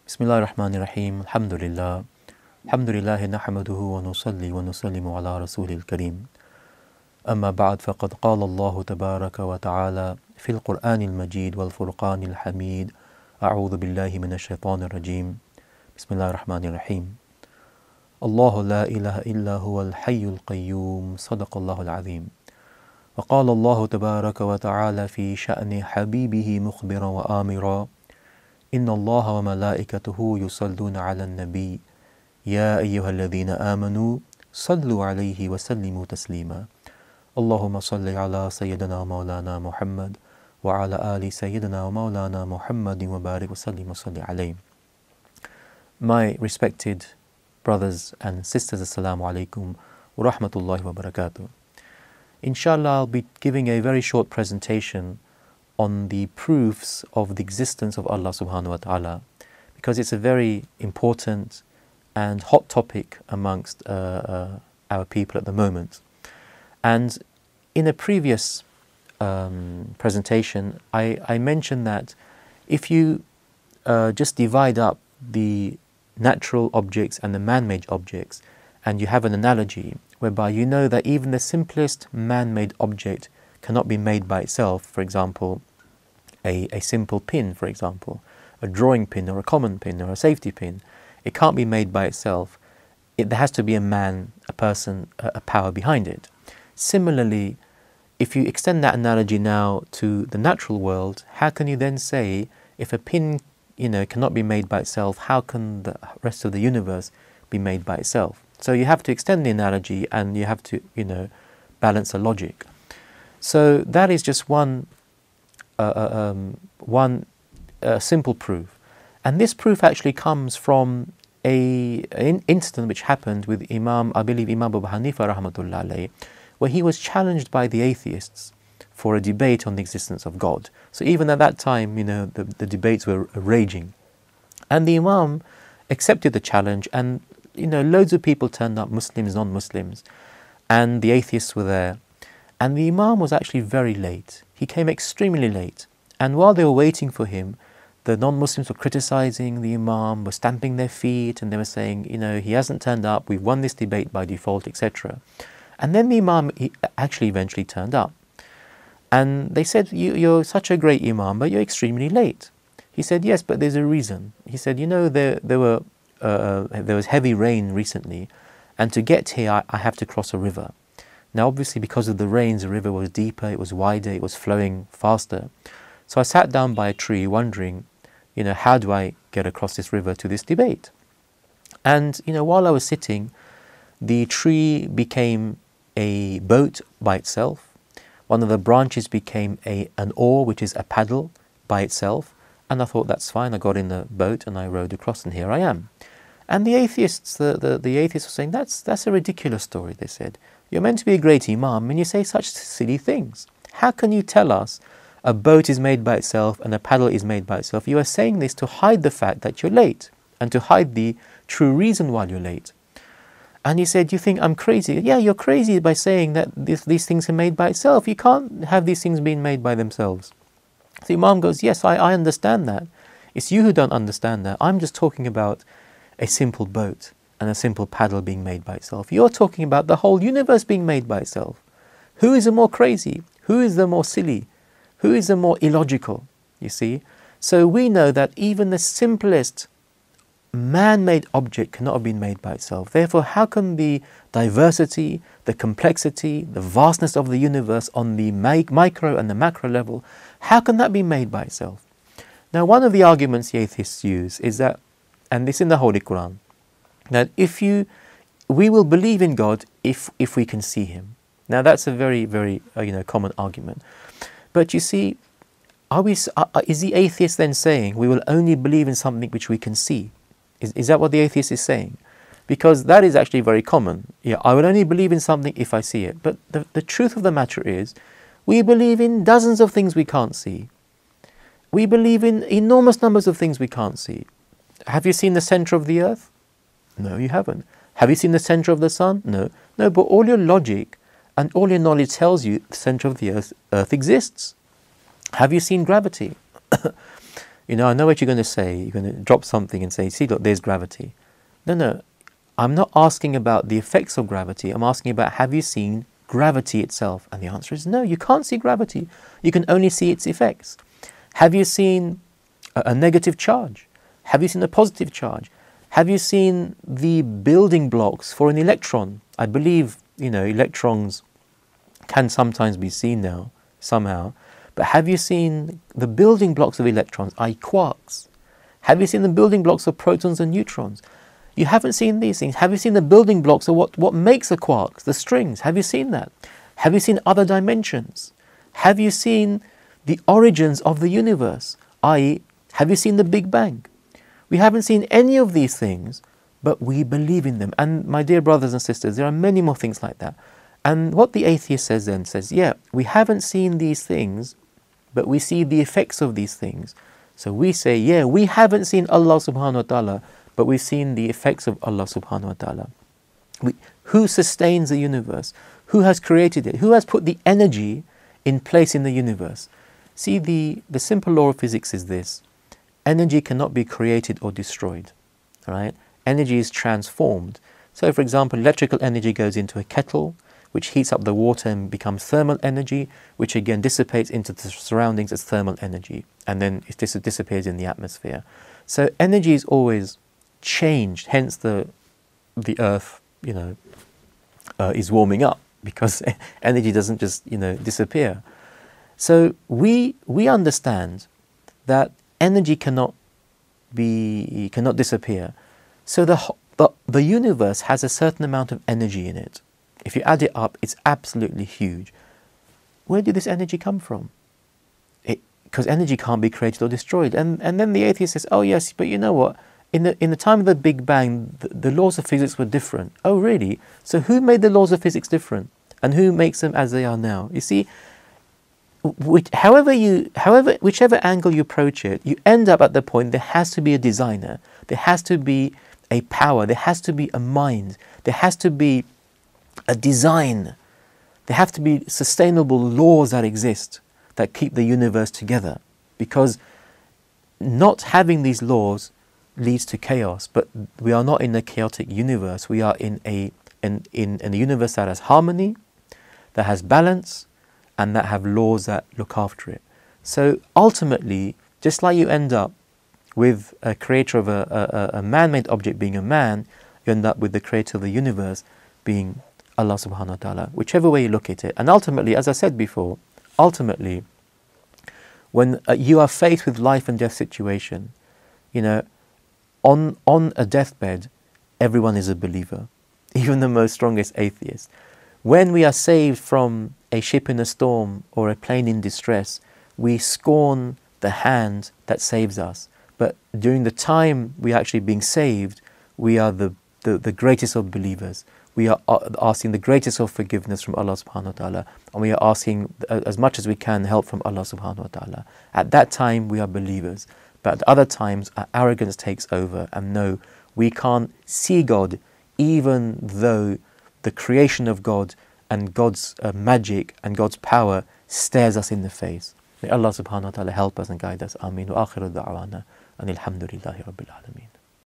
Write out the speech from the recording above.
Bismillah ar-Rahman ar-Rahim. Alhamdulillah. Alhamdulillah nahmaduhu wa nusalli wa nusallimu ala rasulil kareem. Amma ba'd faqad qala Allahu tabaraka wa ta'ala fil Qur'anil Majid wal Furqanil Hamid. A'udhu billahi minash shaitanir rajim. Bismillah ar-Rahman ar-Rahim. Allahu la ilaha illa huwal hayyul qayyum. Sadaqallahu al-azim. وقال الله تبارك وتعالى في شأن حبيبه مخبرا وآمرا إن الله وملائكته يصلون على النبي يا أيها الذين آمنوا صلوا عليه وسلموا تسليما اللهم صل على سيدنا مولانا محمد وعلى آل سيدنا مولانا محمد وبارك وسلم وصلي عليه. My respected brothers and sisters, Assalamu alaikum wa rahmatullahi wa barakatuh. Inshallah, I'll be giving a very short presentation on the proofs of the existence of Allah subhanahu wa ta'ala, because it's a very important and hot topic amongst our people at the moment. And in a previous presentation, I mentioned that if you just divide up the natural objects and the man-made objects, and you have an analogy whereby you know that even the simplest man-made object cannot be made by itself. For example, a simple pin, for example, a drawing pin or a common pin or a safety pin, it can't be made by itself. There has to be a man, a person, a power behind it. Similarly, if you extend that analogy now to the natural world, how can you then say if a pin, cannot be made by itself, how can the rest of the universe be made by itself? So you have to extend the analogy and you have to, balance the logic. So that is just one simple proof. And this proof actually comes from an incident which happened with Imam Abu Hanifa rahmatullah alayhi, where he was challenged by the atheists for a debate on the existence of God. So even at that time, the debates were raging. And the Imam accepted the challenge, and loads of people turned up, Muslims, non-Muslims, and the atheists were there. And the Imam was actually very late. He came extremely late. And while they were waiting for him, the non-Muslims were criticizing the Imam, were stamping their feet, and they were saying, he hasn't turned up, we've won this debate by default, etc. And then the Imam actually eventually turned up. And they said, you're such a great Imam, but you're extremely late. He said, yes, but there's a reason. He said, there was heavy rain recently, and to get here I have to cross a river. Now obviously because of the rains, the river was deeper, it was wider, it was flowing faster. So I sat down by a tree wondering, how do I get across this river to this debate? And while I was sitting, the tree became a boat by itself. One of the branches became an oar, which is a paddle by itself. And I thought, that's fine. I got in the boat and I rowed across, and here I am. And the atheists, the atheists were saying, that's a ridiculous story, they said. You're meant to be a great Imam and you say such silly things. How can you tell us a boat is made by itself and a paddle is made by itself? You are saying this to hide the fact that you're late and to hide the true reason why you're late. And he said, you think I'm crazy? Yeah, you're crazy by saying that these things are made by itself. You can't have these things being made by themselves. The Imam goes, yes, I understand that. It's you who don't understand that. I'm just talking about a simple boat and a simple paddle being made by itself. You're talking about the whole universe being made by itself. Who is the more crazy? Who is the more silly? Who is the more illogical? You see? So we know that even the simplest man-made object cannot have been made by itself. Therefore, how can the diversity, the complexity, the vastness of the universe on the micro and the macro level, how can that be made by itself? Now, one of the arguments the atheists use is that, and this in the Holy Quran, that we will believe in God if we can see Him. Now, that's a very, very common argument. But you see, is the atheist then saying we will only believe in something which we can see? Is that what the atheist is saying? Because that is actually very common. Yeah, I will only believe in something if I see it. But the truth of the matter is, we believe in dozens of things we can't see. We believe in enormous numbers of things we can't see. Have you seen the center of the earth? No, you haven't. Have you seen the center of the sun? No. No, but all your logic and all your knowledge tells you the center of the earth exists. Have you seen gravity? I know what you're going to say. You're going to drop something and say, see, look, there's gravity. No. I'm not asking about the effects of gravity. I'm asking about, have you seen gravity itself? And the answer is no, you can't see gravity. You can only see its effects. Have you seen a negative charge? Have you seen a positive charge? Have you seen the building blocks for an electron? I believe, electrons can sometimes be seen now, somehow. But have you seen the building blocks of electrons, i.e. quarks? Have you seen the building blocks of protons and neutrons? You haven't seen these things. Have you seen the building blocks of what makes a quark, the strings? Have you seen that? Have you seen other dimensions? Have you seen the origins of the universe, i.e., have you seen the Big Bang? We haven't seen any of these things, but we believe in them. And my dear brothers and sisters, there are many more things like that. And what the atheist says then says, yeah, we haven't seen these things, but we see the effects of these things. So we say, yeah, we haven't seen Allah subhanahu wa ta'ala, but we've seen the effects of Allah subhanahu wa ta'ala. Who sustains the universe? Who has created it? Who has put the energy in place in the universe? See, the simple law of physics is this. Energy cannot be created or destroyed. Right? Energy is transformed. So, for example, electrical energy goes into a kettle, which heats up the water and becomes thermal energy, which again dissipates into the surroundings as thermal energy, and then it disappears in the atmosphere. So energy is always changed, hence the earth, is warming up, because energy doesn't just, disappear. So we understand that energy cannot disappear. So the universe has a certain amount of energy in it. If you add it up, it's absolutely huge. Where did this energy come from? Because energy can't be created or destroyed. And then the atheist says, oh yes, but you know what? In the time of the Big Bang, the laws of physics were different. Oh really? So who made the laws of physics different? And who makes them as they are now? You see, whichever angle you approach it, you end up at the point there has to be a designer. There has to be a power. There has to be a mind. There has to be a design. There have to be sustainable laws that exist that keep the universe together, because not having these laws leads to chaos. But we are not in a chaotic universe. We are in a universe that has harmony, that has balance, and that have laws that look after it. So ultimately, just like you end up with a creator of a man-made object being a man, you end up with the creator of the universe being Allah subhanahu wa ta'ala, whichever way you look at it. And ultimately, as I said before, when you are faced with life and death situation, on a deathbed, everyone is a believer, even the most strongest atheist. When we are saved from a ship in a storm or a plane in distress, we scorn the hand that saves us. But during the time we are actually being saved, we are the greatest of believers. We are asking the greatest of forgiveness from Allah subhanahu wa ta'ala, and we are asking as much as we can help from Allah subhanahu wa ta'ala. At that time we are believers, but at other times our arrogance takes over, and no, we can't see God, even though the creation of God and God's magic and God's power stares us in the face. May Allah subhanahu wa ta'ala help us and guide us. Ameen. Wa akhiru da'wana and alhamdulillahi rabbil alameen.